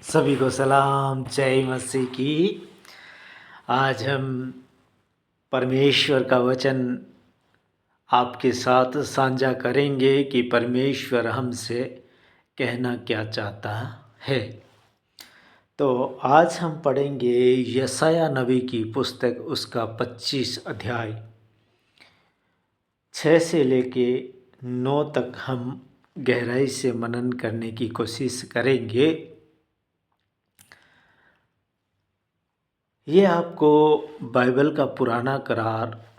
सभी को सलाम जय मसीह की। आज हम परमेश्वर का वचन आपके साथ साझा करेंगे कि परमेश्वर हमसे कहना क्या चाहता है। तो आज हम पढ़ेंगे यशायाह नबी की पुस्तक उसका 25 अध्याय 6 से लेके 9 तक हम गहराई से मनन करने की कोशिश करेंगे। ये आपको बाइबल का पुराना करार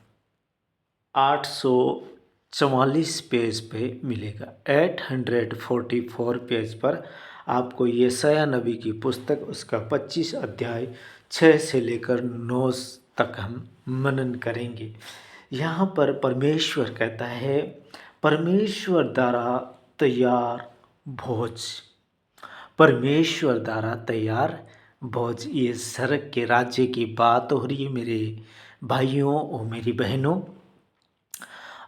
844 पेज पे मिलेगा। 844 पेज पर आपको यशायाह नबी की पुस्तक उसका 25 अध्याय 6 से लेकर 9 तक हम मनन करेंगे। यहाँ पर परमेश्वर कहता है, परमेश्वर द्वारा तैयार भोज, परमेश्वर द्वारा तैयार भोज। ये स्वर्ग के राज्य की बात हो रही है मेरे भाइयों और मेरी बहनों।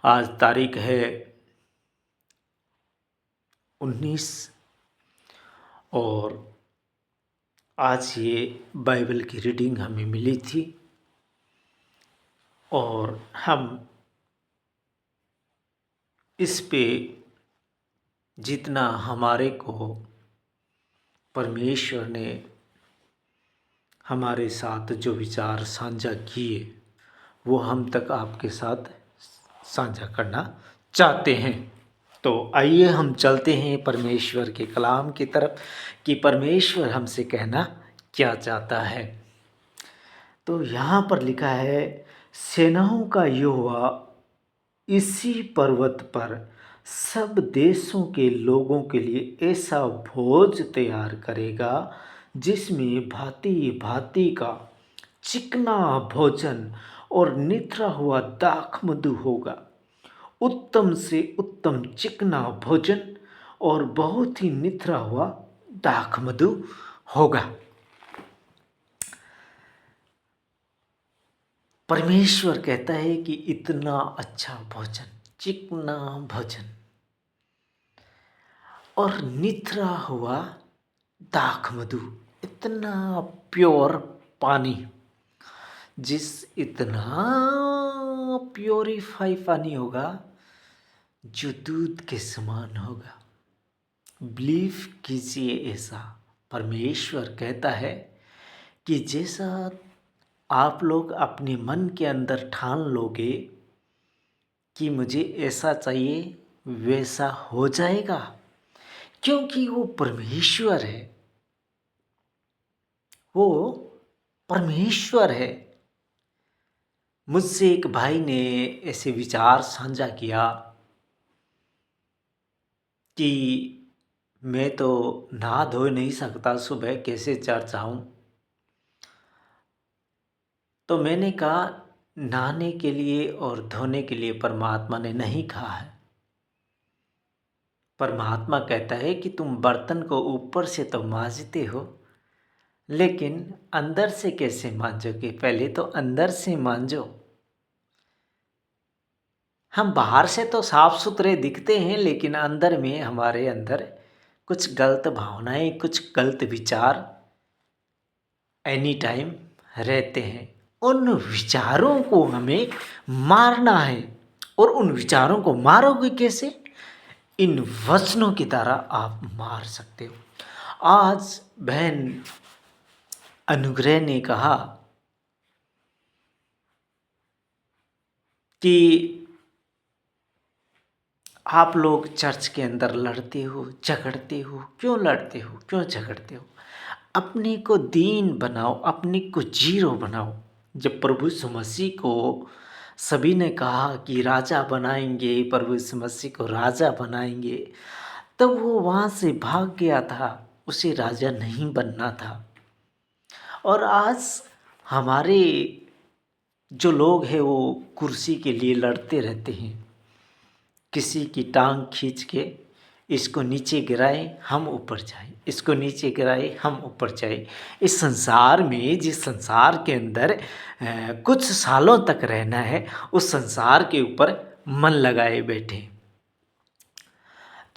आज तारीख है 19 और आज ये बाइबल की रीडिंग हमें मिली थी और हम इस पे जितना हमारे को परमेश्वर ने हमारे साथ जो विचार साझा किए वो हम तक आपके साथ साझा करना चाहते हैं। तो आइए हम चलते हैं परमेश्वर के कलाम की तरफ कि परमेश्वर हमसे कहना क्या चाहता है। तो यहाँ पर लिखा है, सेनाओं का यहोवा इसी पर्वत पर सब देशों के लोगों के लिए ऐसा भोज तैयार करेगा जिसमें भांति भांति का चिकना भोजन और निथरा हुआ दाख मधु होगा। उत्तम से उत्तम चिकना भोजन और बहुत ही निथरा हुआ दाख मधु होगा। परमेश्वर कहता है कि इतना अच्छा भोजन, चिकना भोजन और निथरा हुआ दाख मधु, इतना प्योर पानी, इतना प्योरीफाई पानी होगा जो दूध के समान होगा। बिलीव कीजिए, ऐसा परमेश्वर कहता है कि जैसा आप लोग अपने मन के अंदर ठान लोगे कि मुझे ऐसा चाहिए, वैसा हो जाएगा, क्योंकि वो परमेश्वर है। वो परमेश्वर है। मुझसे एक भाई ने ऐसे विचार साझा किया कि मैं तो नहा धो नहीं सकता, सुबह कैसे चर्च आऊं। तो मैंने कहा, नहाने के लिए और धोने के लिए परमात्मा ने नहीं कहा है। परमात्मा कहता है कि तुम बर्तन को ऊपर से तो मांजते हो, लेकिन अंदर से कैसे मांजोगे? पहले तो अंदर से मांजो। हम बाहर से तो साफ सुथरे दिखते हैं, लेकिन अंदर में हमारे अंदर कुछ गलत भावनाएं, कुछ गलत विचार एनी टाइम रहते हैं। उन विचारों को हमें मारना है। और उन विचारों को मारोगे कैसे? इन वचनों की द्वारा आप मार सकते हो। आज बहन अनुग्रह ने कहा कि आप लोग चर्च के अंदर लड़ते हो, झगड़ते हो। क्यों लड़ते हो, क्यों झगड़ते हो? अपने को दीन बनाओ, अपने को जीरो बनाओ। जब प्रभु यीशु मसीह को सभी ने कहा कि राजा बनाएंगे, प्रभु यीशु मसीह को राजा बनाएंगे, तब वो वहाँ से भाग गया था। उसे राजा नहीं बनना था। और आज हमारे जो लोग हैं वो कुर्सी के लिए लड़ते रहते हैं। किसी की टांग खींच के इसको नीचे गिराए, हम ऊपर जाए, इसको नीचे गिराए, हम ऊपर जाए। इस संसार में, जिस संसार के अंदर कुछ सालों तक रहना है, उस संसार के ऊपर मन लगाए बैठे।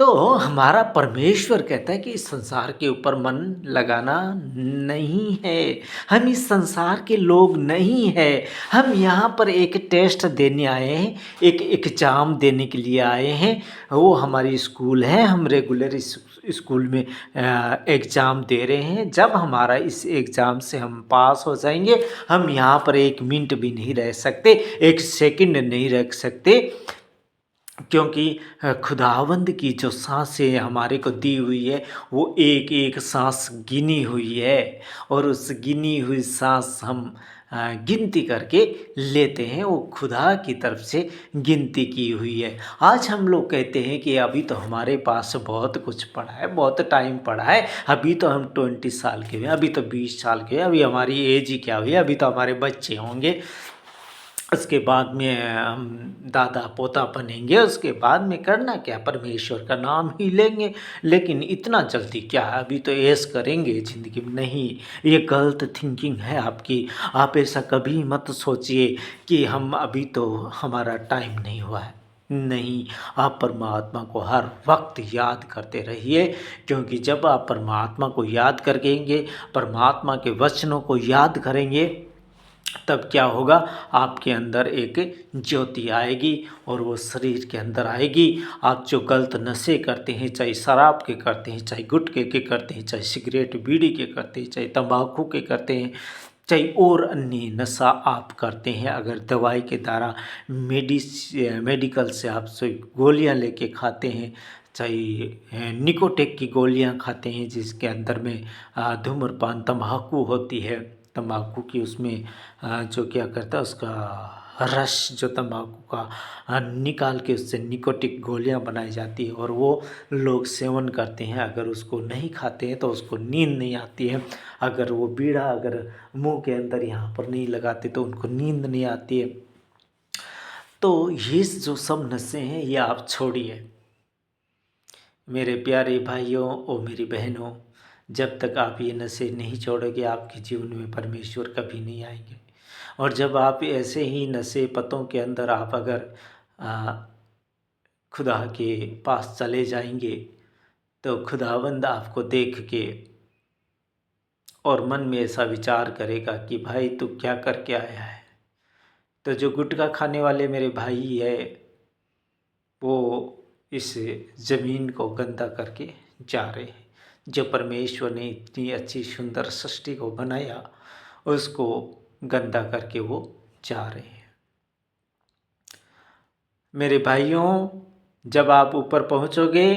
तो हमारा परमेश्वर कहता है कि इस संसार के ऊपर मन लगाना नहीं है। हम इस संसार के लोग नहीं हैं। हम यहाँ पर एक टेस्ट देने आए हैं, एक एग्ज़ाम देने के लिए आए हैं। वो हमारी स्कूल है, हम रेगुलर इस स्कूल में एग्ज़ाम दे रहे हैं। जब हमारा इस एग्ज़ाम से हम पास हो जाएंगे, हम यहाँ पर एक मिनट भी नहीं रह सकते, एक सेकंड नहीं रख सकते, क्योंकि खुदावंद की जो सांसें हमारे को दी हुई है वो एक एक सांस गिनी हुई है, और उस गिनी हुई सांस हम गिनती करके लेते हैं। वो खुदा की तरफ से गिनती की हुई है। आज हम लोग कहते हैं कि अभी तो हमारे पास बहुत कुछ पड़ा है, बहुत टाइम पड़ा है, अभी तो हम 20 साल के हुए, अभी तो 20 साल के, अभी हमारी एज ही क्या हुई, अभी तो हमारे बच्चे होंगे, उसके बाद में हम दादा पोता बनेंगे, उसके बाद में करना क्या, परमेश्वर का नाम ही लेंगे। लेकिन इतना जल्दी क्या, अभी तो ऐश करेंगे ज़िंदगी में। नहीं, ये गलत थिंकिंग है आपकी। आप ऐसा कभी मत सोचिए कि हम अभी तो हमारा टाइम नहीं हुआ है। नहीं, आप परमात्मा को हर वक्त याद करते रहिए, क्योंकि जब आप परमात्मा को याद करेंगे, परमात्मा के वचनों को याद करेंगे, तब क्या होगा, आपके अंदर एक ज्योति आएगी और वो शरीर के अंदर आएगी। आप जो गलत नशे करते हैं, चाहे शराब के करते हैं, चाहे गुटखे के करते हैं, चाहे सिगरेट बीड़ी के करते हैं, चाहे तंबाकू के करते हैं, चाहे और अन्य नशा आप करते हैं, अगर दवाई के द्वारा मेडिकल से आप गोलियां लेके खाते हैं, चाहे निकोटिन की गोलियां खाते हैं जिसके अंदर में धूम्रपान तंबाकू होती है, तंबाकू की उसमें जो क्या करता है, उसका रस जो तंबाकू का निकाल के उससे निकोटिन गोलियां बनाई जाती है, और वो लोग सेवन करते हैं। अगर उसको नहीं खाते हैं तो उसको नींद नहीं आती है। अगर वो बीड़ा अगर मुंह के अंदर यहाँ पर नहीं लगाते तो उनको नींद नहीं आती है। तो ये जो सब नशे हैं ये आप छोड़िए मेरे प्यारे भाइयों और मेरी बहनों। जब तक आप ये नशे नहीं छोड़ोगे, आपके जीवन में परमेश्वर कभी नहीं आएंगे। और जब आप ऐसे ही नशे पतों के अंदर आप अगर खुदा के पास चले जाएंगे, तो खुदावंद आपको देख के और मन में ऐसा विचार करेगा कि भाई तू क्या करके आया है। तो जो गुटखा खाने वाले मेरे भाई है, वो इस ज़मीन को गंदा करके जा रहे हैं। जो परमेश्वर ने इतनी अच्छी सुंदर सृष्टि को बनाया, उसको गंदा करके वो जा रहे हैं। मेरे भाइयों, जब आप ऊपर पहुंचोगे,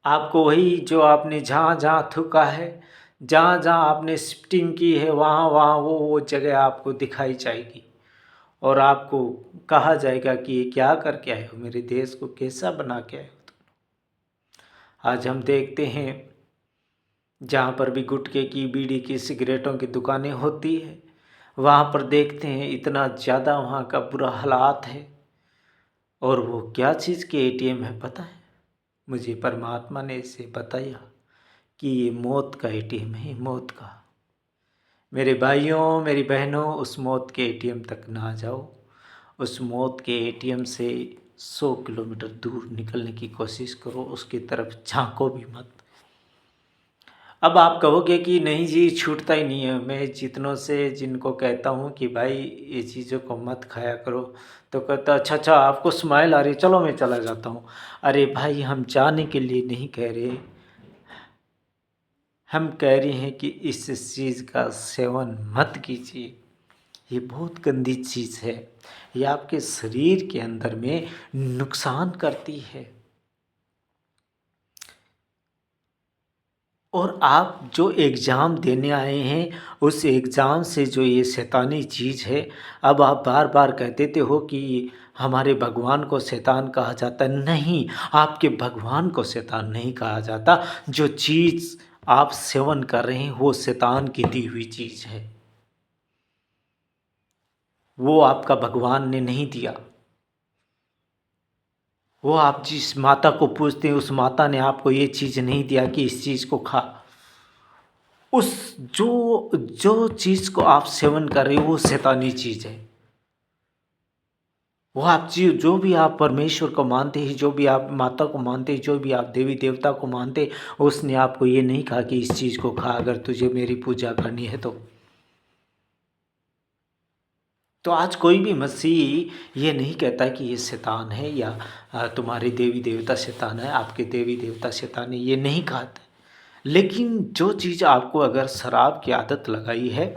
आपको वही जो आपने जहाँ जहाँ थूका है, जहाँ जहाँ आपने शिफ्टिंग की है, वहाँ वहाँ वो जगह आपको दिखाई जाएगी, और आपको कहा जाएगा कि ये क्या करके आए हो, मेरे देश को कैसा बना के आए हो तुम। आज हम देखते हैं जहाँ पर भी गुटखे की, बीड़ी की, सिगरेटों की दुकानें होती है, वहाँ पर देखते हैं इतना ज़्यादा वहाँ का बुरा हालात है। और वो क्या चीज़ के एटीएम है पता है, मुझे परमात्मा ने इसे बताया कि ये मौत का एटीएम है, मौत का। मेरे भाइयों मेरी बहनों, उस मौत के एटीएम तक ना जाओ। उस मौत के एटीएम से 100 किलोमीटर दूर निकलने की कोशिश करो, उसकी तरफ झांको भी मत। अब आप कहोगे कि नहीं जी, छूटता ही नहीं है। मैं जितनों से जिनको कहता हूँ कि भाई ये चीज़ों को मत खाया करो, तो कहता अच्छा अच्छा आपको स्माइल आ रही, चलो मैं चला जाता हूँ। अरे भाई, हम जाने के लिए नहीं कह रहे, हम कह रहे हैं कि इस चीज़ का सेवन मत कीजिए। ये बहुत गंदी चीज़ है, ये आपके शरीर के अंदर में नुकसान करती है। और आप जो एग्ज़ाम देने आए हैं, उस एग्ज़ाम से जो ये शैतानी चीज़ है, अब आप बार बार कह देते हो कि हमारे भगवान को शैतान कहा जाता है। नहीं, आपके भगवान को शैतान नहीं कहा जाता। जो चीज़ आप सेवन कर रहे हैं वो शैतान की दी हुई चीज़ है, वो आपका भगवान ने नहीं दिया। वो आप जिस माता को पूजते हैं, उस माता ने आपको ये चीज़ नहीं दिया कि इस चीज़ को खा। उस जो जो चीज़ को आप सेवन कर रहे हो वो शैतानी चीज़ है। वो आप जो भी आप परमेश्वर को मानते हैं, जो भी आप माता को मानते हैं, जो भी आप देवी देवता को मानते हैं, उसने आपको ये नहीं कहा कि इस चीज़ को खा अगर तुझे मेरी पूजा करनी है तो। तो आज कोई भी मसीह ये नहीं कहता कि ये शैतान है या तुम्हारे देवी देवता शैतान है, आपके देवी देवता शैतान है, ये नहीं कहता। लेकिन जो चीज़ आपको अगर शराब की आदत लगाई है,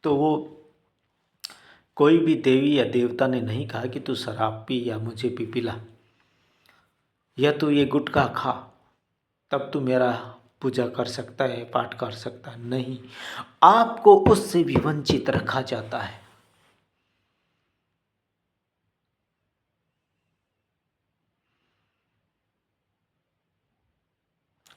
तो वो कोई भी देवी या देवता ने नहीं कहा कि तू शराब पी या मुझे पी पिला या तू ये गुटखा खा तब तू मेरा पूजा कर सकता है, पाठ कर सकता है। नहीं, आपको उससे भी वंचित रखा जाता है।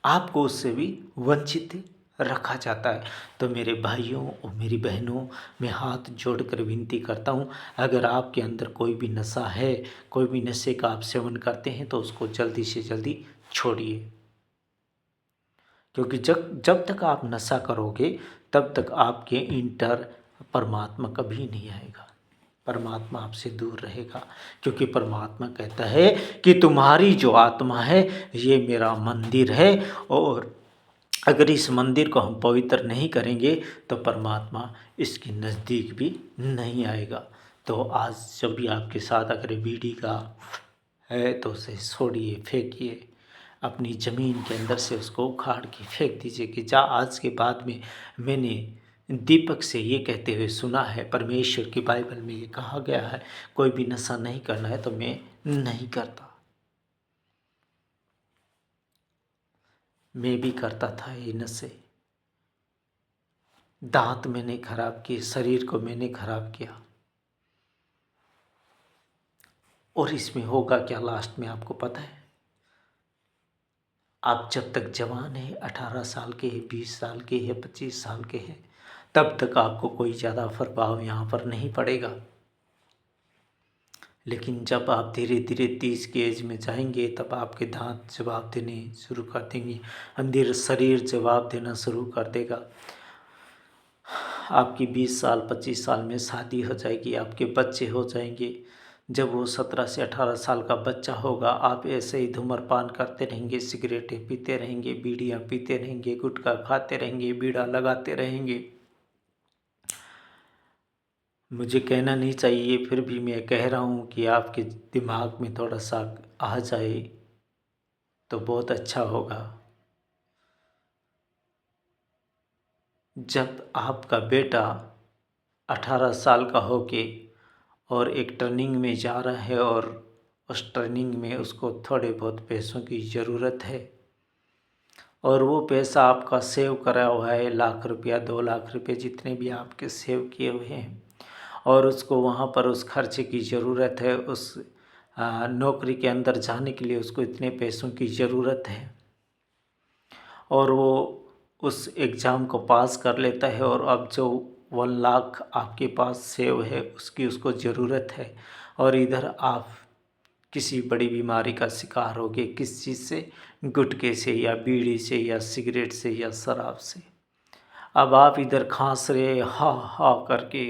आपको उससे भी वंचित रखा जाता है। तो मेरे भाइयों और मेरी बहनों, मैं हाथ जोड़कर विनती करता हूँ, अगर आपके अंदर कोई भी नशा है, कोई भी नशे का आप सेवन करते हैं, तो उसको जल्दी से जल्दी छोड़िए। क्योंकि जब जब तक आप नशा करोगे तब तक आपके इंटर परमात्मा कभी नहीं आएगा, परमात्मा आपसे दूर रहेगा। क्योंकि परमात्मा कहता है कि तुम्हारी जो आत्मा है ये मेरा मंदिर है, और अगर इस मंदिर को हम पवित्र नहीं करेंगे तो परमात्मा इसके नज़दीक भी नहीं आएगा। तो आज जब भी आपके साथ अगर बीड़ी का है तो उसे छोड़िए, फेंकिए, अपनी ज़मीन के अंदर से उसको उखाड़ के फेंक दीजिए कि जा, आज के बाद में मैंने दीपक से ये कहते हुए सुना है, परमेश्वर की बाइबल में ये कहा गया है, कोई भी नशा नहीं करना है, तो मैं नहीं करता। मैं भी करता था ये नशे, दांत मैंने खराब किए, शरीर को मैंने खराब किया, और इसमें होगा क्या लास्ट में आपको पता है? आप जब तक जवान हैं, 18 साल के हैं, 20 साल के हैं, 25 साल के हैं, तब तक आपको कोई ज़्यादा प्रभाव यहाँ पर नहीं पड़ेगा। लेकिन जब आप धीरे धीरे 30 की एज में जाएंगे, तब आपके दांत जवाब देने शुरू कर देंगे, अंदर शरीर जवाब देना शुरू कर देगा। आपकी 20 साल 25 साल में शादी हो जाएगी, आपके बच्चे हो जाएंगे। जब वो 17 से 18 साल का बच्चा होगा, आप ऐसे ही धूम्रपान करते रहेंगे, सिगरेटें पीते रहेंगे, बीड़ियाँ पीते रहेंगे, गुटखा खाते रहेंगे, बीड़ा लगाते रहेंगे। मुझे कहना नहीं चाहिए, फिर भी मैं कह रहा हूँ कि आपके दिमाग में थोड़ा सा आ जाए तो बहुत अच्छा होगा। जब आपका बेटा 18 साल का होके और एक टर्निंग में जा रहा है, और उस टर्निंग में उसको थोड़े बहुत पैसों की ज़रूरत है, और वो पैसा आपका सेव करा हुआ है, 1,00,000 रुपया 2,00,000 रुपये जितने भी आपके सेव किए हुए हैं, और उसको वहाँ पर उस खर्चे की ज़रूरत है, उस नौकरी के अंदर जाने के लिए उसको इतने पैसों की ज़रूरत है, और वो उस एग्ज़ाम को पास कर लेता है, और अब जो 1,00,000 आपके पास सेव है उसकी उसको ज़रूरत है, और इधर आप किसी बड़ी बीमारी का शिकार हो गए, किस चीज़ से? गुटखे से या बीड़ी से या सिगरेट से या शराब से। अब आप इधर खांस रहे हा हा करके,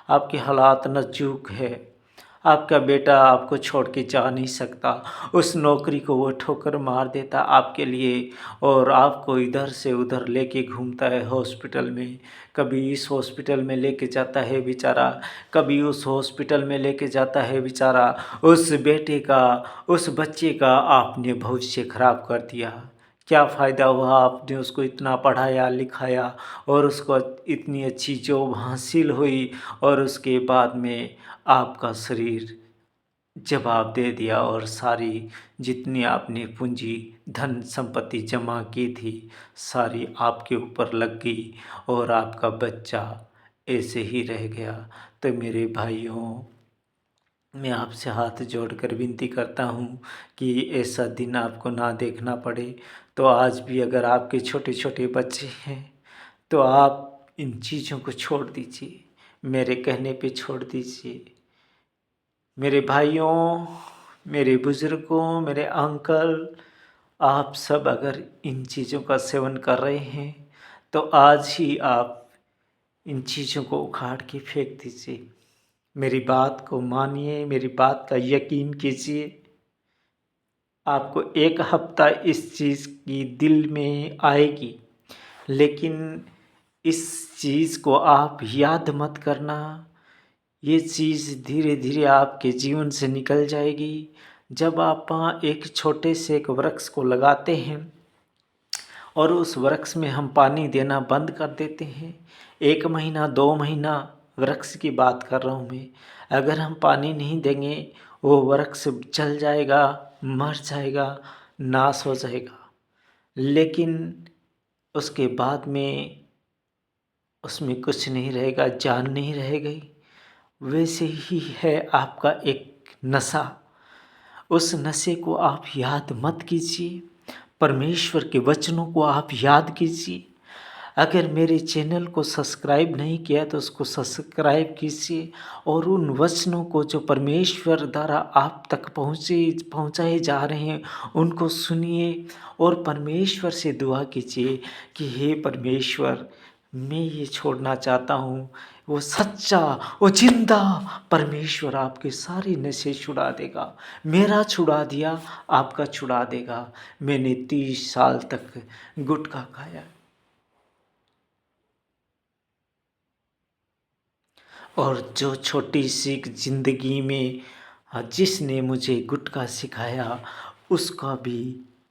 आपके हालात नाजुक है, आपका बेटा आपको छोड़ के जा नहीं सकता, उस नौकरी को वो ठोकर मार देता आपके लिए, और आपको इधर से उधर लेके घूमता है हॉस्पिटल में, कभी इस हॉस्पिटल में लेके जाता है बेचारा, कभी उस हॉस्पिटल में लेके जाता है बेचारा। उस बेटे का, उस बच्चे का आपने भविष्य खराब कर दिया। क्या फ़ायदा हुआ, आपने उसको इतना पढ़ाया लिखाया और उसको इतनी अच्छी जॉब हासिल हुई, और उसके बाद में आपका शरीर जवाब दे दिया, और सारी जितनी आपने पूंजी धन संपत्ति जमा की थी सारी आपके ऊपर लग गई, और आपका बच्चा ऐसे ही रह गया। तो मेरे भाइयों, मैं आपसे हाथ जोड़कर विनती करता हूँ कि ऐसा दिन आपको ना देखना पड़े। तो आज भी अगर आपके छोटे छोटे बच्चे हैं तो आप इन चीज़ों को छोड़ दीजिए, मेरे कहने पे छोड़ दीजिए। मेरे भाइयों, मेरे बुज़ुर्गों, मेरे अंकल, आप सब अगर इन चीज़ों का सेवन कर रहे हैं तो आज ही आप इन चीज़ों को उखाड़ के फेंक दीजिए। मेरी बात को मानिए, मेरी बात का यकीन कीजिए। आपको 1 हफ्ता इस चीज़ की दिल में आएगी, लेकिन इस चीज़ को आप याद मत करना। ये चीज़ धीरे-धीरे आपके जीवन से निकल जाएगी। जब आप एक छोटे से एक वृक्ष को लगाते हैं और उस वृक्ष में हम पानी देना बंद कर देते हैं, 1 महीना 2 महीना वृक्ष की बात कर रहा हूँ मैं, अगर हम पानी नहीं देंगे वो वृक्ष जल जाएगा, मर जाएगा, नाश हो जाएगा। लेकिन उसके बाद में उसमें कुछ नहीं रहेगा, जान नहीं रहेगी। वैसे ही है आपका एक नशा, उस नशे को आप याद मत कीजिए, परमेश्वर के वचनों को आप याद कीजिए। अगर मेरे चैनल को सब्सक्राइब नहीं किया तो उसको सब्सक्राइब कीजिए और उन वचनों को जो परमेश्वर द्वारा आप तक पहुँचाए जा रहे हैं उनको सुनिए और परमेश्वर से दुआ कीजिए कि हे परमेश्वर, मैं ये छोड़ना चाहता हूँ। वो सच्चा, वो जिंदा परमेश्वर आपके सारे नशे छुड़ा देगा। मेरा छुड़ा दिया, आपका छुड़ा देगा। मैंने 30 साल तक गुटखा खाया और जो छोटी सी ज़िंदगी में जिसने मुझे गुटखा सिखाया उसका भी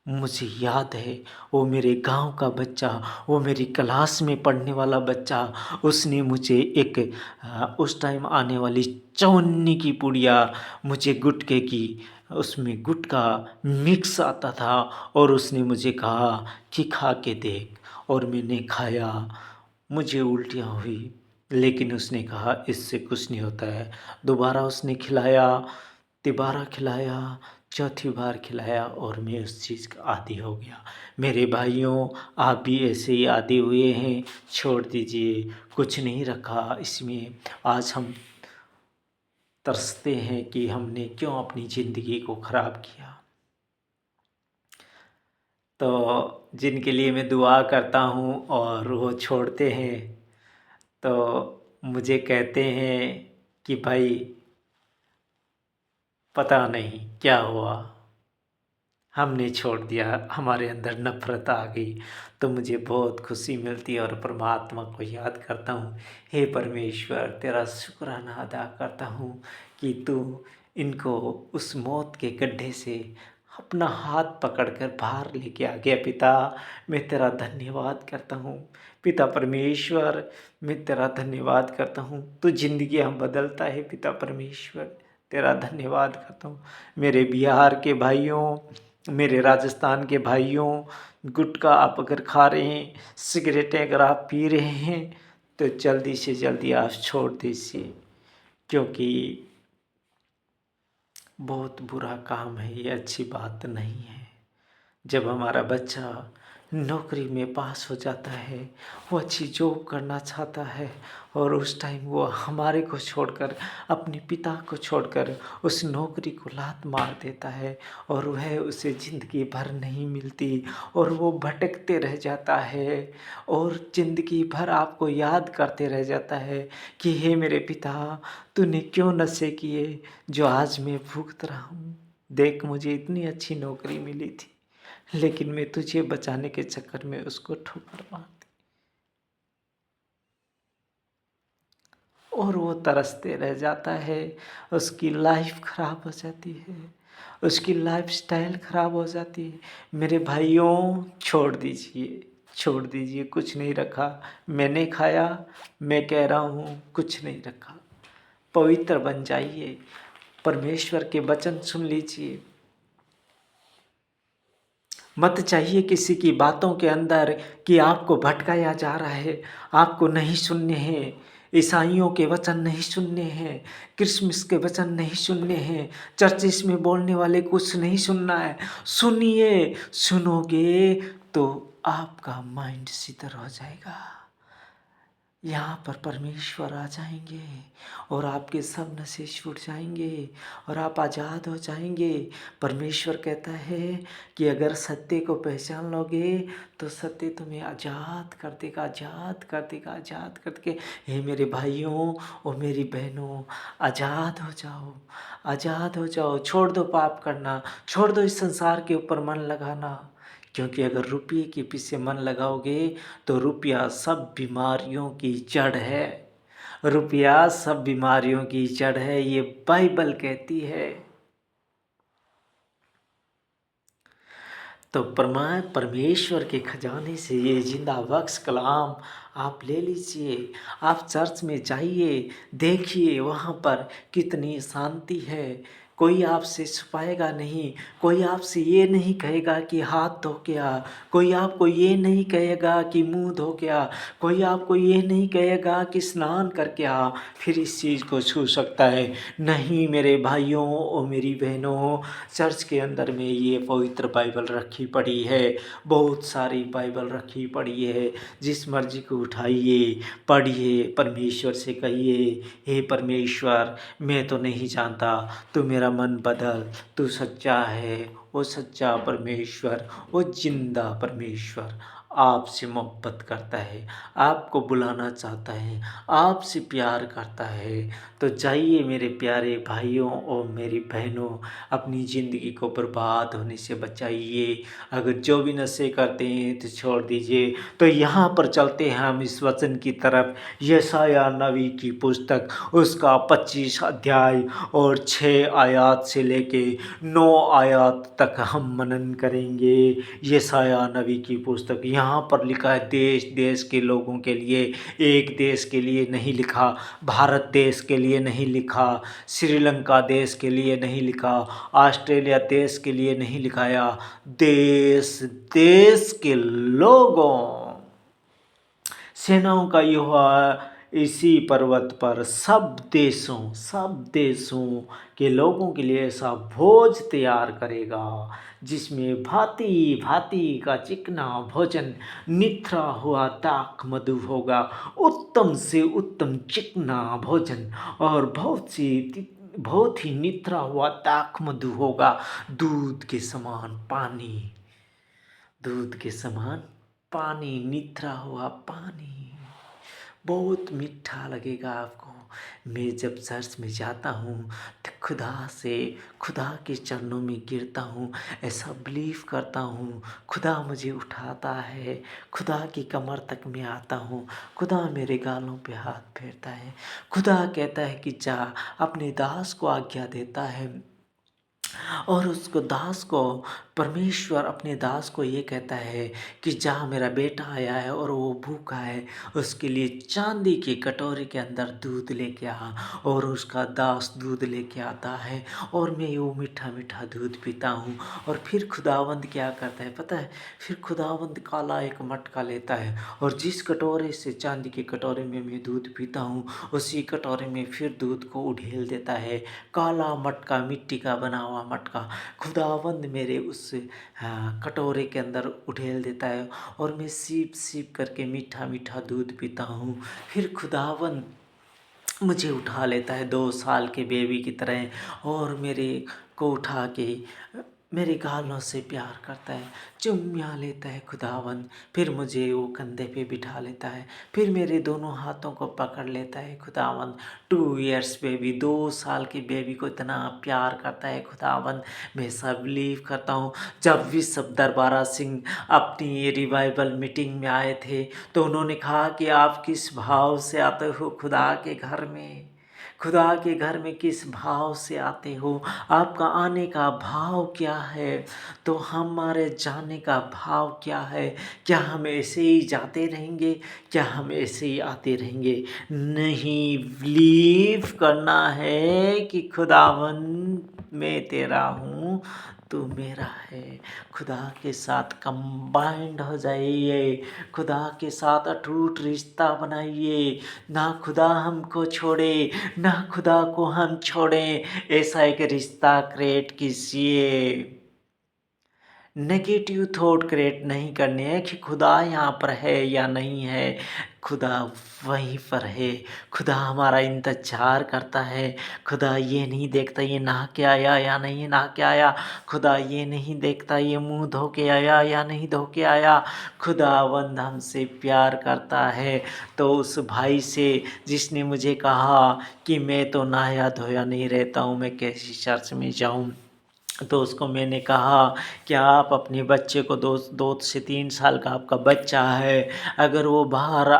मुझे याद है। वो मेरे गांव का बच्चा, वो मेरी क्लास में पढ़ने वाला बच्चा, उसने मुझे एक उस टाइम आने वाली चवन्नी की पुड़िया मुझे गुटखे की, उसमें गुटखा मिक्स आता था और उसने मुझे कहा कि खा के देख, और मैंने खाया, मुझे उल्टियाँ हुई। लेकिन उसने कहा इससे कुछ नहीं होता है। दोबारा उसने खिलाया, तिबारा खिलाया, चौथी बार खिलाया और मैं उस चीज़ का आदी हो गया। मेरे भाइयों, आप भी ऐसे ही आदी हुए हैं, छोड़ दीजिए, कुछ नहीं रखा इसमें। आज हम तरसते हैं कि हमने क्यों अपनी ज़िंदगी को ख़राब किया। तो जिनके लिए मैं दुआ करता हूँ और वो छोड़ते हैं तो मुझे कहते हैं कि भाई पता नहीं क्या हुआ, हमने छोड़ दिया, हमारे अंदर नफ़रत आ गई। तो मुझे बहुत खुशी मिलती है और परमात्मा को याद करता हूँ, हे परमेश्वर तेरा शुक्राना अदा करता हूँ कि तू इनको उस मौत के गड्ढे से अपना हाथ पकड़कर बाहर लेके आ गया। पिता, मैं तेरा धन्यवाद करता हूँ। पिता परमेश्वर, मैं तेरा धन्यवाद करता हूँ। तू ज़िंदगियाँ बदलता है पिता परमेश्वर, तेरा धन्यवाद करता हूँ। मेरे बिहार के भाइयों, मेरे राजस्थान के भाइयों, गुटखा आप अगर खा रहे हैं, सिगरेटें अगर आप पी रहे हैं तो जल्दी से जल्दी आप छोड़ दीजिए, क्योंकि बहुत बुरा काम है, ये अच्छी बात नहीं है। जब हमारा बच्चा नौकरी में पास हो जाता है, वो अच्छी जॉब करना चाहता है और उस टाइम वो हमारे को छोड़कर, अपने पिता को छोड़कर उस नौकरी को लात मार देता है और वह उसे ज़िंदगी भर नहीं मिलती और वो भटकते रह जाता है और ज़िंदगी भर आपको याद करते रह जाता है कि हे मेरे पिता, तूने क्यों नशे किए जो आज मैं भुगत रहा हूँ। देख, मुझे इतनी अच्छी नौकरी मिली थी लेकिन मैं तुझे बचाने के चक्कर में उसको ठोकर मार दी और वो तरसते रह जाता है। उसकी लाइफ खराब हो जाती है, उसकी लाइफ स्टाइल खराब हो जाती है। मेरे भाइयों, छोड़ दीजिए, छोड़ दीजिए, कुछ नहीं रखा। मैंने खाया, मैं कह रहा हूँ कुछ नहीं रखा। पवित्र बन जाइए, परमेश्वर के वचन सुन लीजिए। मत चाहिए किसी की बातों के अंदर कि आपको भटकाया जा रहा है, आपको नहीं सुनने हैं, ईसाइयों के वचन नहीं सुनने हैं, क्रिसमस के वचन नहीं सुनने हैं, चर्चिस में बोलने वाले कुछ नहीं सुनना है। सुनिए, सुनोगे तो आपका माइंड सीधा हो जाएगा। यहाँ पर परमेश्वर आ जाएंगे और आपके सब नशे छूट जाएंगे और आप आज़ाद हो जाएंगे। परमेश्वर कहता है कि अगर सत्य को पहचान लोगे तो सत्य तुम्हें आज़ाद कर देगा, आज़ाद कर देगा, आज़ाद कर के। हे मेरे भाइयों और मेरी बहनों, आज़ाद हो जाओ, आज़ाद हो जाओ। छोड़ दो पाप करना, छोड़ दो इस संसार के ऊपर मन लगाना, क्योंकि अगर रुपये के पीछे मन लगाओगे तो रुपया सब बीमारियों की जड़ है। रुपया सब बीमारियों की जड़ है, ये बाइबल कहती है। तो परमेश्वर के खजाने से ये जिंदा बख्श कलाम आप ले लीजिए। आप चर्च में जाइए, देखिए वहाँ पर कितनी शांति है। कोई आपसे छुपाएगा नहीं, कोई आपसे ये नहीं कहेगा कि हाथ धो के आ, कोई आपको ये नहीं कहेगा कि मुंह धो के आ, कोई आपको ये नहीं कहेगा कि स्नान करके आ फिर इस चीज़ को छू सकता है। नहीं मेरे भाइयों और मेरी बहनों, चर्च के अंदर में ये पवित्र बाइबल रखी पड़ी है, बहुत सारी बाइबल रखी पड़ी है। जिस मर्जी को उठाइए, पढ़िए, परमेश्वर से कहिए, हे परमेश्वर मैं तो नहीं जानता, तू मेरा मन बदल, तू सच्चा है। वो सच्चा परमेश्वर, वो जिंदा परमेश्वर आपसे मोहब्बत करता है, आपको बुलाना चाहता है, आपसे प्यार करता है। तो जाइए मेरे प्यारे भाइयों और मेरी बहनों, अपनी ज़िंदगी को बर्बाद होने से बचाइए। अगर जो भी नशे करते हैं तो छोड़ दीजिए। तो यहाँ पर चलते हैं हम इस वचन की तरफ, यशायाह नबी की पुस्तक उसका 25 अध्याय और 6 आयत से लेके 9 आयत तक हम मनन करेंगे। यशायाह नबी की पुस्तक, यहाँ पर लिखा है देश देश के लोगों के लिए, एक देश के लिए नहीं लिखा, भारत देश के लिए नहीं लिखा, श्रीलंका देश के लिए नहीं लिखा, ऑस्ट्रेलिया देश के लिए नहीं लिखाया, देश देश के लोगों, सेनाओं का यहोवा इसी पर्वत पर सब देशों के लोगों के लिए ऐसा भोज तैयार करेगा जिसमें भांति भांति का चिकना भोजन, निथरा हुआ दाख मधु होगा, उत्तम से उत्तम चिकना भोजन और बहुत ही निथरा हुआ दाख मधु होगा। दूध के समान पानी, दूध के समान पानी, निथरा हुआ पानी, बहुत मीठा लगेगा आपको। मैं जब चर्च में जाता हूँ तो खुदा के चरणों में गिरता हूँ, ऐसा बिलीव करता हूँ खुदा मुझे उठाता है, खुदा की कमर तक मैं आता हूँ, खुदा मेरे गालों पे हाथ फेरता है, खुदा कहता है कि जा, अपने दास को आज्ञा देता है। और उसको दास को, परमेश्वर अपने दास को ये कहता है कि जा, मेरा बेटा आया है और वो भूखा है, उसके लिए चांदी की कटोरी के अंदर दूध लेके आ। और उसका दास दूध लेके आता है और मैं वो मीठा मीठा दूध पीता हूँ। और फिर खुदावंद क्या करता है पता है, फिर खुदावंद काला एक मटका लेता है और जिस कटोरे से, चांदी के कटोरे में मैं दूध पीता हूँ, उसी कटोरे में फिर दूध को उड़ेल देता है। काला मटका, मिट्टी का बना हुआ मटका खुदावंद मेरे उस कटोरे के अंदर उठेल देता है और मैं सीप सीप करके मीठा मीठा दूध पीता हूँ। फिर खुदावंद मुझे उठा लेता है 2 साल के बेबी की तरह और मेरे को उठा के मेरे गालों से प्यार करता है, चुम्या लेता है खुदावंद। फिर मुझे वो कंधे पे बिठा लेता है, फिर मेरे दोनों हाथों को पकड़ लेता है खुदावंद। 2 इयर्स बेबी, 2 साल की बेबी को इतना प्यार करता है खुदावंद। मैं सब बिलीव करता हूँ। जब विश्व दरबारा सिंह अपनी रिवाइवल मीटिंग में आए थे तो उन्होंने कहा कि आप किस भाव से आते हो खुदा के घर में, खुदा के घर में किस भाव से आते हो, आपका आने का भाव क्या है, तो हमारे जाने का भाव क्या है। क्या हम ऐसे ही जाते रहेंगे, क्या हम ऐसे ही आते रहेंगे? नहीं, बिलीव करना है कि खुदावन मैं तेरा हूँ, तू मेरा है। खुदा के साथ कंबाइंड हो जाइए, खुदा के साथ अटूट रिश्ता बनाइए। ना खुदा हमको छोड़े, ना खुदा को हम छोड़ें, ऐसा एक रिश्ता क्रिएट कीजिए। नेगेटिव थॉट क्रिएट नहीं करने हैं कि खुदा यहाँ पर है या नहीं है। खुदा वहीं पर है। खुदा हमारा इंतज़ार करता है। खुदा ये नहीं देखता ये नहा के आया या नहीं नहा के आया। खुदा ये नहीं देखता ये मुँह धो के आया या नहीं धो के आया। खुदावंद हमसे प्यार करता है। तो उस भाई से जिसने मुझे कहा कि मैं तो नहाया धोया नहीं रहता हूँ, मैं कैसी चर्च में जाऊँ। तो उसको मैंने कहा कि आप अपने बच्चे को 2 से 3 साल का आपका बच्चा है, अगर वो बाहर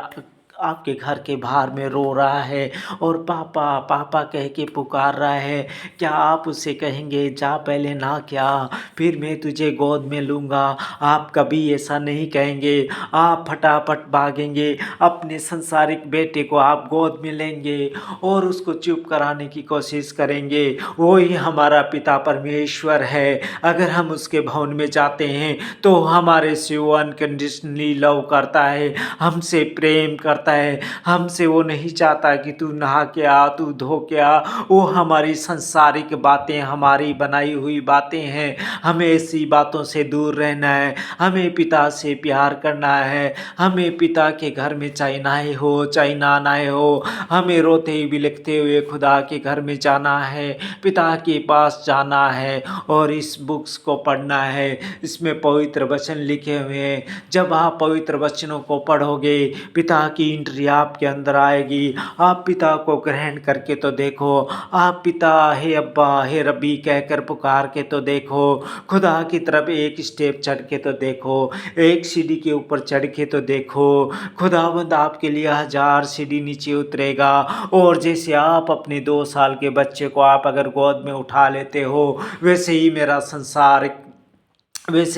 आपके घर के बाहर में रो रहा है और पापा पापा कह के पुकार रहा है, क्या आप उसे कहेंगे जा पहले नहा के आ, फिर मैं तुझे गोद में लूँगा? आप कभी ऐसा नहीं कहेंगे। आप फटाफट भागेंगे, अपने संसारिक बेटे को आप गोद में लेंगे और उसको चुप कराने की कोशिश करेंगे। वो ही हमारा पिता परमेश्वर है। अगर हम उसके भवन में जाते हैं तो हमारे से वो अनकंडीशनली लव करता है, हमसे प्रेम करता है। हमसे वो नहीं चाहता कि तू नहा के आ, तू धो के आ। वो हमारी संसारिक बातें, हमारी बनाई हुई बातें हैं। हमें ऐसी बातों से दूर रहना है। हमें पिता से प्यार करना है। हमें पिता के घर में चाहे नहाए हो चाहे ना नहाए हो, हमें रोते बिलखते हुए खुदा के घर में जाना है, पिता के पास जाना है और इस बुक्स को पढ़ना है। इसमें पवित्र वचन लिखे हुए हैं। जब आप पवित्र वचनों को पढ़ोगे, पिता की एंट्री आपके अंदर आएगी। आप पिता को ग्रहण करके तो देखो। आप पिता हे अब्बा हे रब्बी कहकर पुकार के तो देखो। खुदा की तरफ एक स्टेप चढ़ के तो देखो, एक सीढ़ी के ऊपर चढ़ के तो देखो। खुदावंद आपके लिए 1000 सीढ़ी नीचे उतरेगा। और जैसे आप अपने 2 साल के बच्चे को आप अगर गोद में उठा लेते हो, वैसे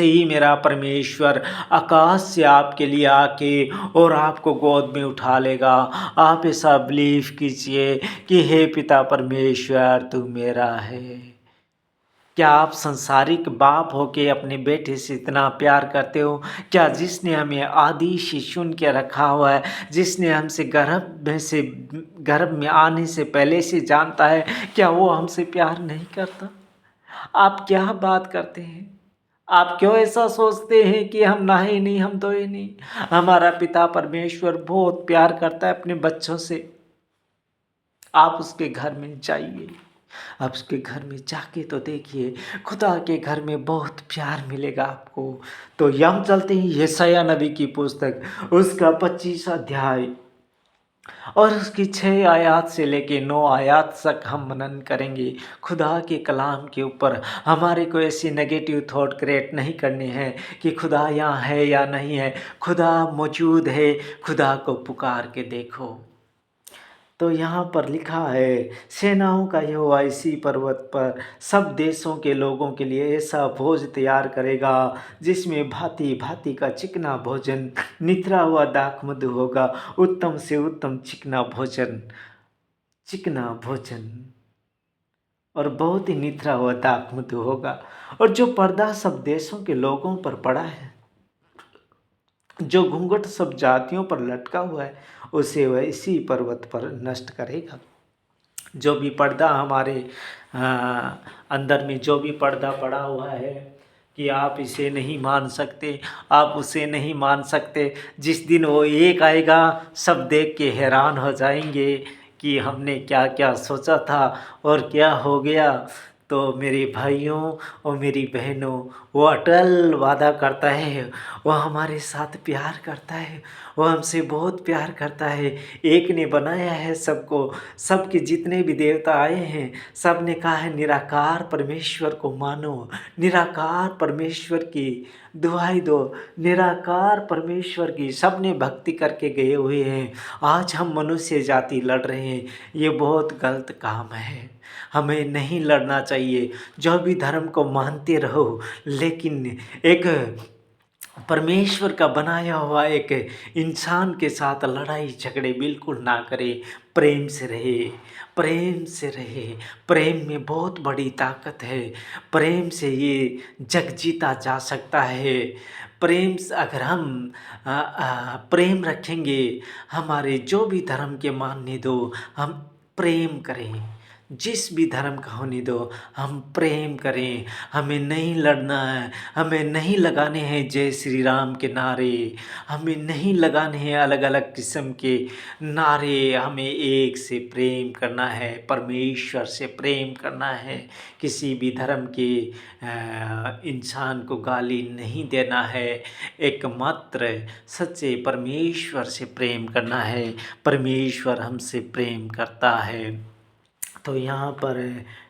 ही मेरा परमेश्वर आकाश से आपके लिए आके और आपको गोद में उठा लेगा। आप ऐसा बिलीव कीजिए कि हे पिता परमेश्वर तू मेरा है। क्या आप संसारिक बाप होके अपने बेटे से इतना प्यार करते हो? क्या जिसने हमें आदि से चुन के रखा हुआ है, जिसने हमसे गर्भ में आने से पहले से जानता है, क्या वो हमसे प्यार नहीं करता? आप क्या बात करते हैं? आप क्यों ऐसा सोचते हैं कि हम नहाए नहीं, हम धोए नहीं? हमारा पिता परमेश्वर बहुत प्यार करता है अपने बच्चों से। आप उसके घर में जाइए, आप उसके घर में जाके तो देखिए, खुदा के घर में बहुत प्यार मिलेगा आपको। तो हम चलते हैं यशायाह नबी की पुस्तक, उसका 25 अध्याय और उसकी 6 आयत से लेके 9 आयत तक हम मनन करेंगे। खुदा के कलाम के ऊपर हमारे को ऐसी नेगेटिव थॉट क्रिएट नहीं करने हैं कि खुदा यहाँ है या नहीं है। खुदा मौजूद है, खुदा को पुकार के देखो। तो यहाँ पर लिखा है, सेनाओं का यहोवा इसी पर्वत पर सब देशों के लोगों के लिए ऐसा भोज तैयार करेगा जिसमें भांति भांति का चिकना भोजन, निथरा हुआ दाख मधु होगा, उत्तम से उत्तम चिकना भोजन और बहुत ही निथरा हुआ दाख मधु होगा। और जो पर्दा सब देशों के लोगों पर पड़ा है, जो घूंघट सब जातियों पर लटका हुआ है, उसे वह इसी पर्वत पर नष्ट करेगा। जो भी पर्दा हमारे अंदर में जो भी पर्दा पड़ा हुआ है कि आप इसे नहीं मान सकते, आप उसे नहीं मान सकते, जिस दिन वो एक आएगा सब देख के हैरान हो जाएंगे कि हमने क्या क्या सोचा था और क्या हो गया। तो मेरे भाइयों और मेरी बहनों, वो अटल वादा करता है, वो हमारे साथ प्यार करता है, वो हमसे बहुत प्यार करता है। एक ने बनाया है सबको, सबके जितने भी देवता आए हैं, सब ने कहा है निराकार परमेश्वर को मानो, निराकार परमेश्वर की दुहाई दो, निराकार परमेश्वर की सब ने भक्ति करके गए हुए हैं। आज हम मनुष्य जाति लड़ रहे हैं, ये बहुत गलत काम है। हमें नहीं लड़ना चाहिए। जो भी धर्म को मानते रहो, लेकिन एक परमेश्वर का बनाया हुआ एक इंसान के साथ लड़ाई झगड़े बिल्कुल ना करें। प्रेम से रहे, प्रेम से रहे। प्रेम में बहुत बड़ी ताकत है। प्रेम से ये जग जीता जा सकता है। प्रेम से अगर हम प्रेम रखेंगे, हमारे जो भी धर्म के मानने दो, हम प्रेम करें जिस भी धर्म का होने दो, हम प्रेम करें। हमें नहीं लड़ना है, हमें नहीं लगाने हैं जय श्री राम के नारे, हमें नहीं लगाने हैं अलग अलग किस्म के नारे। हमें एक से प्रेम करना है, परमेश्वर से प्रेम करना है। किसी भी धर्म के इंसान को गाली नहीं देना है। एकमात्र सच्चे परमेश्वर से प्रेम करना है। परमेश्वर हमसे प्रेम करता है। तो यहाँ पर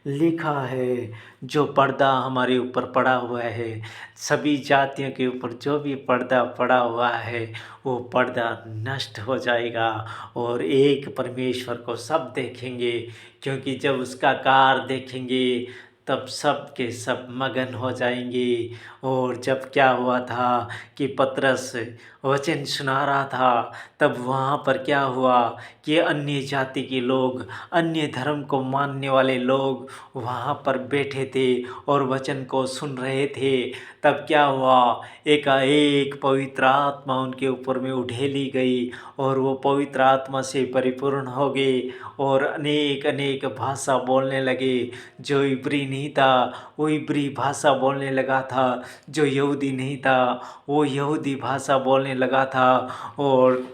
लिखा है, जो पर्दा हमारे ऊपर पड़ा हुआ है, सभी जातियों के ऊपर जो भी पर्दा पड़ा हुआ है, वो पर्दा नष्ट हो जाएगा और एक परमेश्वर को सब देखेंगे। क्योंकि जब उसका कार देखेंगे तब सब के सब मगन हो जाएंगे। और जब क्या हुआ था कि पतरस वचन सुना रहा था, तब वहाँ पर क्या हुआ कि अन्य जाति के लोग, अन्य धर्म को मानने वाले लोग वहाँ पर बैठे थे और वचन को सुन रहे थे। तब क्या हुआ, एकाएक पवित्र आत्मा उनके ऊपर में उठेली गई और वो पवित्र आत्मा से परिपूर्ण हो गए और अनेक अनेक भाषा बोलने लगे। जो इब्री नहीं था वो इब्री भाषा बोलने लगा था, जो यहूदी नहीं था वो यहूदी भाषा बोलने लगा था। और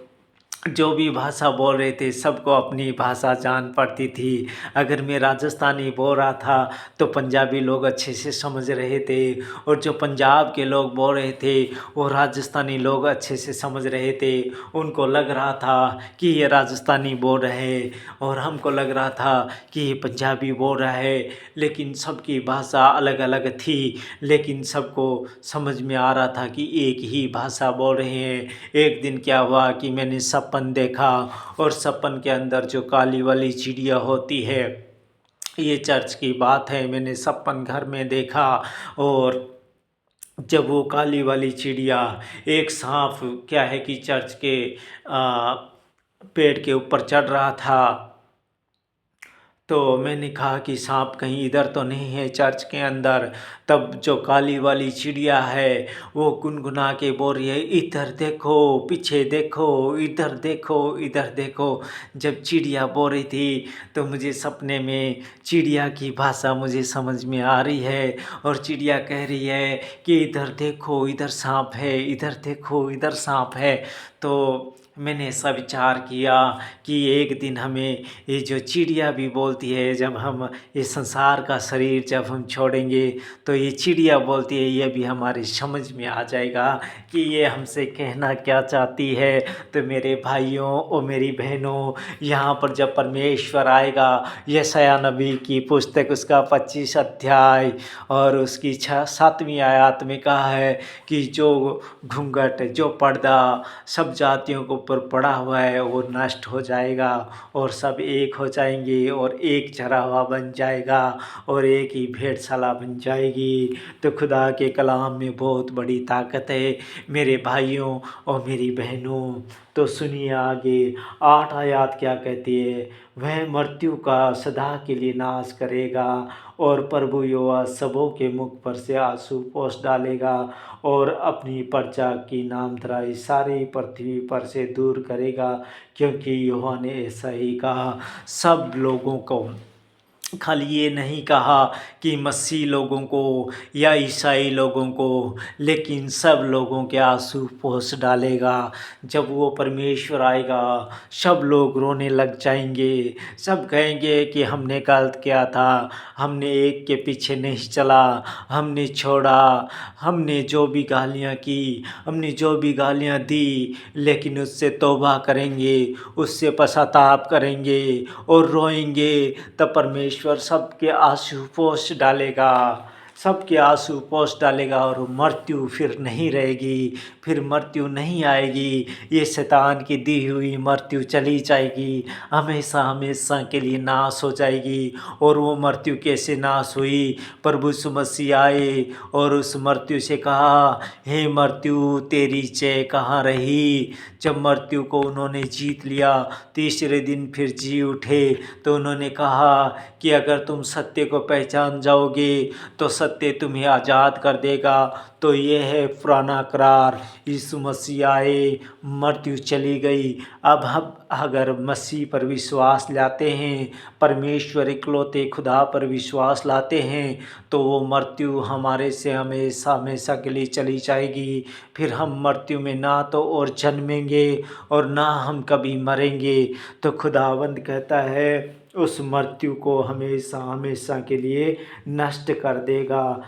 जो भी भाषा बोल रहे थे सबको अपनी भाषा जान पड़ती थी। अगर मैं राजस्थानी बोल रहा था तो पंजाबी लोग अच्छे से समझ रहे थे, और जो पंजाब के लोग बोल रहे थे वो राजस्थानी लोग अच्छे से समझ रहे थे। उनको लग रहा था कि ये राजस्थानी बोल रहे हैं और हमको लग रहा था कि ये पंजाबी बोल रहा है, लेकिन सबकी भाषा अलग अलग थी। लेकिन सबको समझ में आ रहा था कि एक ही भाषा बोल रहे हैं। एक दिन क्या हुआ कि मैंने सपन देखा, और सपन के अंदर जो काली वाली चिड़िया होती है, ये चर्च की बात है, मैंने सपन घर में देखा। और जब वो काली वाली चिड़िया, एक सांप क्या है कि चर्च के पेड़ के ऊपर चढ़ रहा था, तो मैंने कहा कि सांप कहीं इधर तो नहीं है चर्च के अंदर। तब जो काली वाली चिड़िया है वो गुनगुना के बोल रही है, इधर देखो, पीछे देखो, इधर देखो, इधर देखो। जब चिड़िया बोल रही थी तो मुझे सपने में चिड़िया की भाषा मुझे समझ में आ रही है, और चिड़िया कह रही है कि इधर देखो, इधर सांप है, इधर देखो, इधर सांप है। तो मैंने ऐसा विचार किया कि एक दिन हमें ये जो चिड़िया भी बोलती है, जब हम ये संसार का शरीर जब हम छोड़ेंगे तो ये चिड़िया बोलती है, ये भी हमारी समझ में आ जाएगा कि ये हमसे कहना क्या चाहती है। तो मेरे भाइयों और मेरी बहनों, यहाँ पर जब परमेश्वर आएगा, यशायाह नबी की पुस्तक उसका 25 अध्याय और उसकी 7वीं आयत में कहा है कि जो घूंघट, जो पर्दा सब जातियों के ऊपर पड़ा हुआ है वो नष्ट हो जाएगा और सब एक हो जाएंगे और एक चरवाहा बन जाएगा और एक ही भेड़शाला बन जाएगी। तो खुदा के कलाम में बहुत बड़ी ताकत है मेरे भाइयों और मेरी बहनों। तो सुनिए आगे 8 आयत क्या कहती है, वह मृत्यु का सदा के लिए नाश करेगा और प्रभु यहोवा सबों के मुख पर से आंसू पोंछ डालेगा और अपनी प्रजा की नामधराई सारी पृथ्वी पर से दूर करेगा, क्योंकि यहोवा ने ऐसा ही कहा। सब लोगों को, खाली ये नहीं कहा कि मसीह लोगों को या ईसाई लोगों को, लेकिन सब लोगों के आंसू पोंछ डालेगा। जब वो परमेश्वर आएगा सब लोग रोने लग जाएंगे, सब कहेंगे कि हमने गलत किया था, हमने एक के पीछे नहीं चला, हमने छोड़ा, हमने जो भी गालियाँ की, हमने जो भी गालियाँ दी, लेकिन उससे तौबा करेंगे, उससे पश्चाताप करेंगे और रोएंगे। तब परमेश्वर सबके आंसू पोंछ डालेगा, सबके आंसू पोंछ डालेगा और मृत्यु फिर नहीं रहेगी, फिर मृत्यु नहीं आएगी। ये शैतान की दी हुई मृत्यु चली जाएगी, हमेशा हमेशा के लिए नाश हो जाएगी। और वो मृत्यु कैसे नाश हुई, प्रभु यीशु मसीह आए और उस मृत्यु से कहा, हे मृत्यु तेरी जय कहाँ रही। जब मृत्यु को उन्होंने जीत लिया, तीसरे दिन फिर जी उठे, तो उन्होंने कहा कि अगर तुम सत्य को पहचान जाओगे तो सत्य तुम्हें आज़ाद कर देगा। तो ये है पुराना करार, यीशु मसीह आए, मृत्यु चली गई। अब हम अगर मसीह पर विश्वास लाते हैं, परमेश्वर इकलौते खुदा पर विश्वास लाते हैं, तो वो मृत्यु हमारे से हमेशा हमेशा के लिए चली जाएगी। फिर हम मृत्यु में ना तो और जन्मेंगे और ना हम कभी मरेंगे। तो खुदावंद कहता है उस मृत्यु को हमेशा हमेशा के लिए नष्ट कर देगा।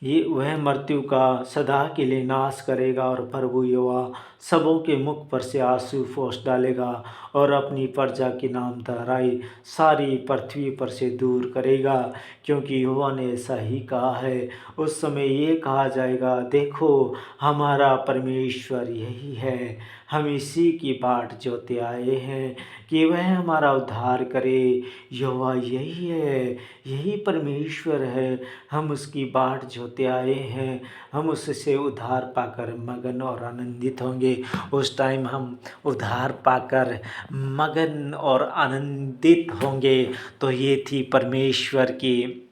ये वह मृत्यु का सदा के लिए नाश करेगा और प्रभु यहोवा सबों के मुख पर से आंसू पोंछ डालेगा और अपनी प्रजा की नाम धराई सारी पृथ्वी पर से दूर करेगा, क्योंकि यहोवा ने ऐसा ही कहा है। उस समय ये कहा जाएगा, देखो हमारा परमेश्वर यही है, हम इसी की बाट जोते आए हैं कि वह हमारा उद्धार करे। यहोवा यही है, यही परमेश्वर है, हम उसकी बाट जोते आए हैं, हम उससे उद्धार पाकर मगन और आनंदित होंगे। उस टाइम हम उद्धार पाकर मगन और आनंदित होंगे। तो ये थी परमेश्वर की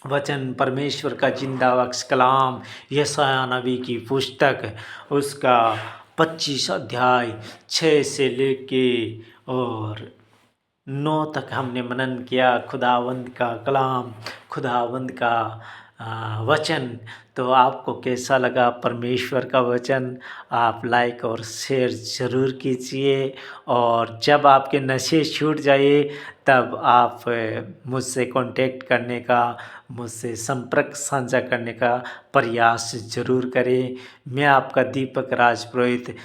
वचन, परमेश्वर का जिंदा वक्स कलाम, यशायाह नबी की पुस्तक, उसका 25 अध्याय 6 से लेके और 9 तक हमने मनन किया। खुदावंद का कलाम, खुदावंद का वचन। तो आपको कैसा लगा परमेश्वर का वचन? आप लाइक और शेयर ज़रूर कीजिए, और जब आपके नशे छूट जाए तब आप मुझसे कांटेक्ट करने का, मुझसे संपर्क साझा करने का प्रयास ज़रूर करें। मैं आपका दीपक राजपुरोहित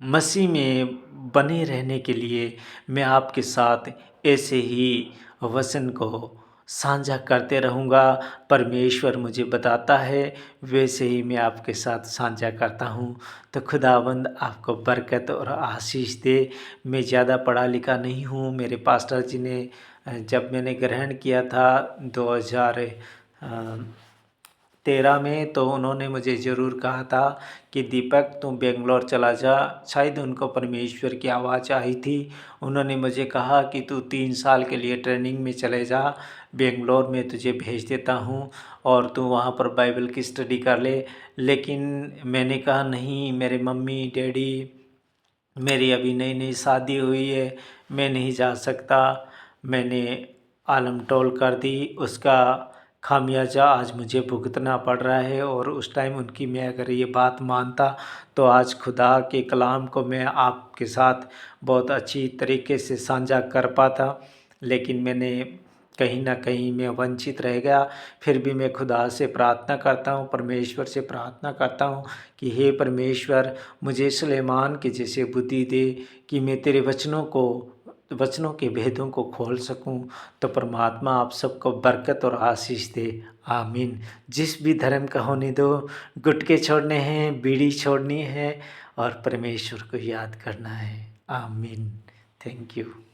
मसीह में बने रहने के लिए मैं आपके साथ ऐसे ही वचन को साझा करते रहूँगा। परमेश्वर मुझे बताता है वैसे ही मैं आपके साथ साझा करता हूँ। तो खुदावंद आपको बरकत और आशीष दे। मैं ज़्यादा पढ़ा लिखा नहीं हूँ। मेरे पास्टर जी ने जब मैंने ग्रहण किया था 2013 में, तो उन्होंने मुझे ज़रूर कहा था कि दीपक तुम बेंगलोर चला जा। शायद उनको परमेश्वर की आवाज़ आई थी। उन्होंने मुझे कहा कि तू 3 साल के लिए ट्रेनिंग में चले जा, बेंगलोर में तुझे भेज देता हूँ और तू वहाँ पर बाइबल की स्टडी कर ले। लेकिन मैंने कहा नहीं, मेरे मम्मी डैडी, मेरी अभी नई नई शादी हुई है, मैं नहीं जा सकता। मैंने आलम टोल कर दी, उसका खामियाजा आज मुझे भुगतना पड़ रहा है। और उस टाइम उनकी मैं अगर ये बात मानता तो आज खुदा के कलाम को मैं आपके साथ बहुत अच्छी तरीके से साझा कर पाता। लेकिन मैंने कहीं ना कहीं मैं वंचित रह गया। फिर भी मैं खुदा से प्रार्थना करता हूँ, परमेश्वर से प्रार्थना करता हूँ कि हे परमेश्वर, मुझे सुलेमान के जैसे बुद्धि दे कि मैं तेरे वचनों के भेदों को खोल सकूं। तो परमात्मा आप सबको बरकत और आशीष दे। आमीन। जिस भी धर्म का होने दो, गुटके छोड़ने हैं, बीड़ी छोड़नी है और परमेश्वर को याद करना है। आमीन। Thank you.